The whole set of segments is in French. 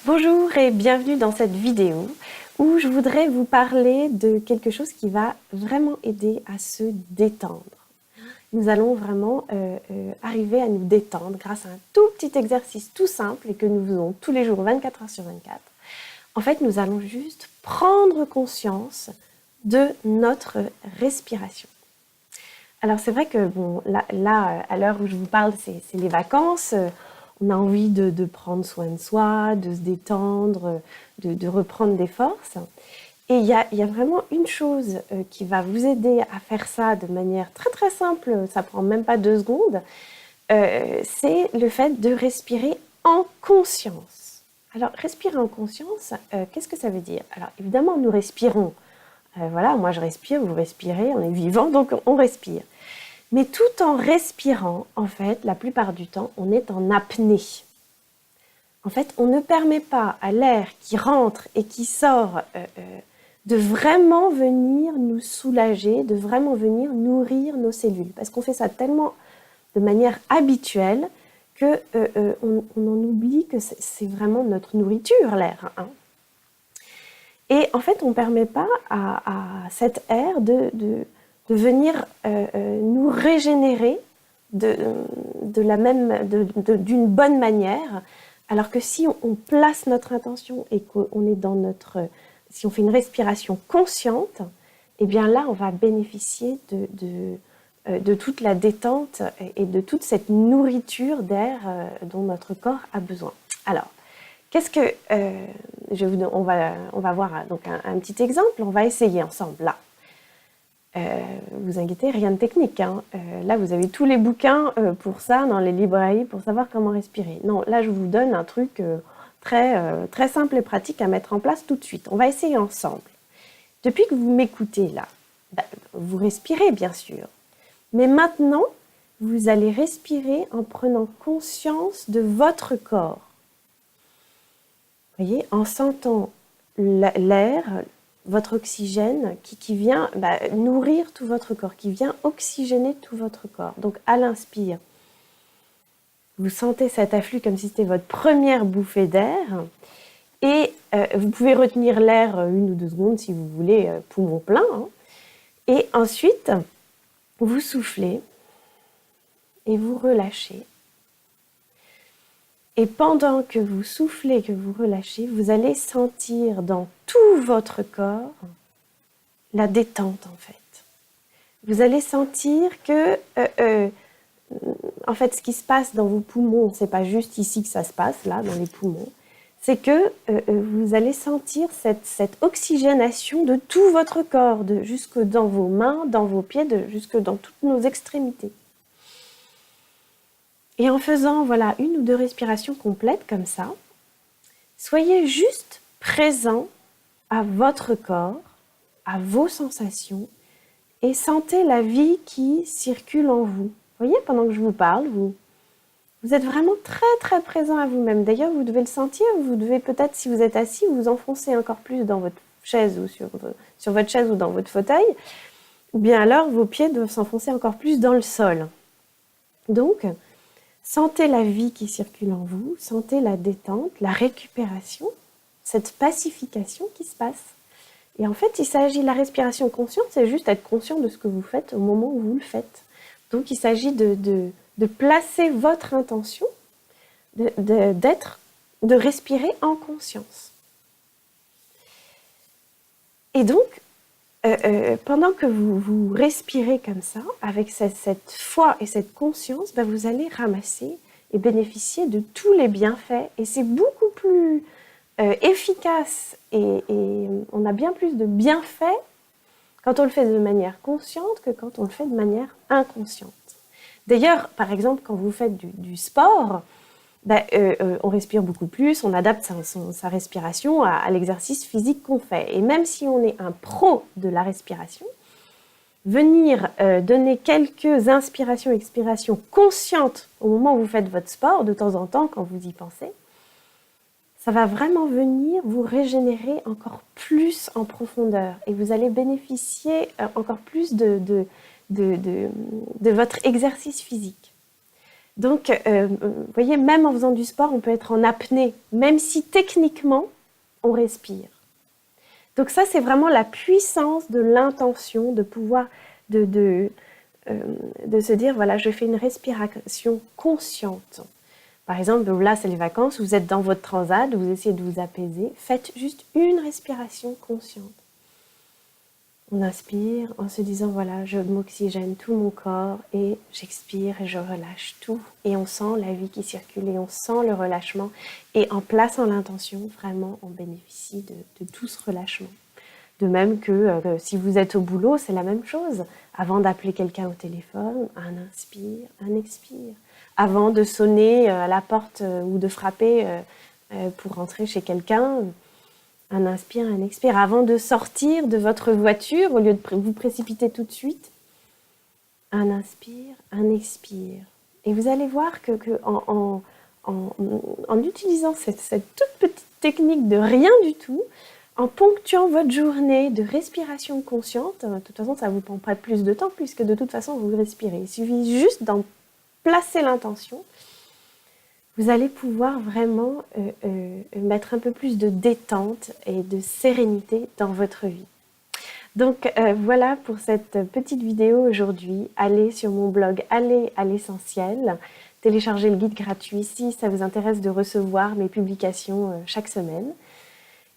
Bonjour et bienvenue dans cette vidéo où je voudrais vous parler de quelque chose qui va vraiment aider à se détendre. Nous allons vraiment arriver à nous détendre grâce à un tout petit exercice tout simple et que nous faisons tous les jours 24 heures sur 24. En fait, nous allons juste prendre conscience de notre respiration. Alors c'est vrai que bon, là à l'heure où je vous parle, c'est les vacances. On a envie de prendre soin de soi, de se détendre, de reprendre des forces. Et il y a vraiment une chose qui va vous aider à faire ça de manière très très simple, ça prend même pas 2 secondes, c'est le fait de respirer en conscience. Alors respirer en conscience, qu'est-ce que ça veut dire? Alors évidemment nous respirons, voilà, moi je respire, vous respirez, on est vivant donc on respire. Mais tout en respirant, en fait, la plupart du temps, on est en apnée. En fait, on ne permet pas à l'air qui rentre et qui sort de vraiment venir nous soulager, de vraiment venir nourrir nos cellules. Parce qu'on fait ça tellement de manière habituelle qu'on en oublie que c'est vraiment notre nourriture, l'air. Hein. Et en fait, on ne permet pas à cet air de venir nous régénérer d'une bonne manière, alors que si on place notre intention et qu'on est si on fait une respiration consciente, eh bien là, on va bénéficier de toute la détente et de toute cette nourriture d'air dont notre corps a besoin. Alors, qu'est-ce que on va voir donc un petit exemple, on va essayer ensemble là. Vous inquiétez, rien de technique. Hein. Là, vous avez tous les bouquins pour ça dans les librairies pour savoir comment respirer. Non, là, je vous donne un truc très simple et pratique à mettre en place tout de suite. On va essayer ensemble. Depuis que vous m'écoutez là, vous respirez bien sûr. Mais maintenant, vous allez respirer en prenant conscience de votre corps. Vous voyez, en sentant l'air, votre oxygène qui vient nourrir tout votre corps, qui vient oxygéner tout votre corps. Donc à l'inspire, vous sentez cet afflux comme si c'était votre première bouffée d'air. Et vous pouvez retenir l'air 1 ou 2 secondes si vous voulez, poumon plein. Hein. Et ensuite, vous soufflez et vous relâchez. Et pendant que vous soufflez, que vous relâchez, vous allez sentir dans tout votre corps la détente en fait. Vous allez sentir que, en fait, ce qui se passe dans vos poumons, c'est pas juste ici que ça se passe, là, dans les poumons, c'est que vous allez sentir cette oxygénation de tout votre corps, jusque dans vos mains, dans vos pieds, jusque dans toutes nos extrémités. Et en faisant voilà 1 ou 2 respirations complètes comme ça, soyez juste présent à votre corps, à vos sensations et sentez la vie qui circule en vous. Vous voyez, pendant que je vous parle, vous êtes vraiment très très présent à vous-même. D'ailleurs, vous devez le sentir, vous devez peut-être, si vous êtes assis, vous enfoncer encore plus dans votre chaise ou sur votre chaise ou dans votre fauteuil, ou bien alors vos pieds doivent s'enfoncer encore plus dans le sol. Donc, sentez la vie qui circule en vous, sentez la détente, la récupération, cette pacification qui se passe. Et en fait, il s'agit de la respiration consciente, c'est juste être conscient de ce que vous faites au moment où vous le faites. Donc, il s'agit de placer votre intention, de respirer en conscience. Et donc, pendant que vous respirez comme ça, avec cette foi et cette conscience, vous allez ramasser et bénéficier de tous les bienfaits. Et c'est beaucoup plus efficace et on a bien plus de bienfaits quand on le fait de manière consciente que quand on le fait de manière inconsciente. D'ailleurs, par exemple, quand vous faites du sport, on respire beaucoup plus, on adapte sa respiration à l'exercice physique qu'on fait. Et même si on est un pro de la respiration, venir donner quelques inspirations, expirations conscientes au moment où vous faites votre sport, de temps en temps, quand vous y pensez, ça va vraiment venir vous régénérer encore plus en profondeur. Et vous allez bénéficier encore plus de votre exercice physique. Donc, vous voyez, même en faisant du sport, on peut être en apnée, même si techniquement, on respire. Donc ça, c'est vraiment la puissance de l'intention, de pouvoir, de se dire, voilà, je fais une respiration consciente. Par exemple, là, c'est les vacances, vous êtes dans votre transat, vous essayez de vous apaiser, faites juste une respiration consciente. On inspire en se disant, voilà, je m'oxygène tout mon corps et j'expire et je relâche tout. Et on sent la vie qui circule et on sent le relâchement. Et en plaçant l'intention, vraiment, on bénéficie de tout ce relâchement. De même que si vous êtes au boulot, c'est la même chose. Avant d'appeler quelqu'un au téléphone, un inspire, un expire. Avant de sonner à la porte ou de frapper pour rentrer chez quelqu'un, un inspire, un expire. Avant de sortir de votre voiture, au lieu de vous précipiter tout de suite, un inspire, un expire. Et vous allez voir que en utilisant cette toute petite technique de rien du tout, en ponctuant votre journée de respiration consciente, de toute façon ça ne vous prend pas plus de temps puisque de toute façon vous respirez. Il suffit juste d'en placer l'intention. Vous allez pouvoir vraiment mettre un peu plus de détente et de sérénité dans votre vie. Donc voilà pour cette petite vidéo aujourd'hui. Allez sur mon blog, allez à l'essentiel. Téléchargez le guide gratuit si ça vous intéresse de recevoir mes publications chaque semaine.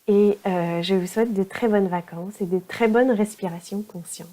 Et je vous souhaite de très bonnes vacances et de très bonnes respirations conscientes.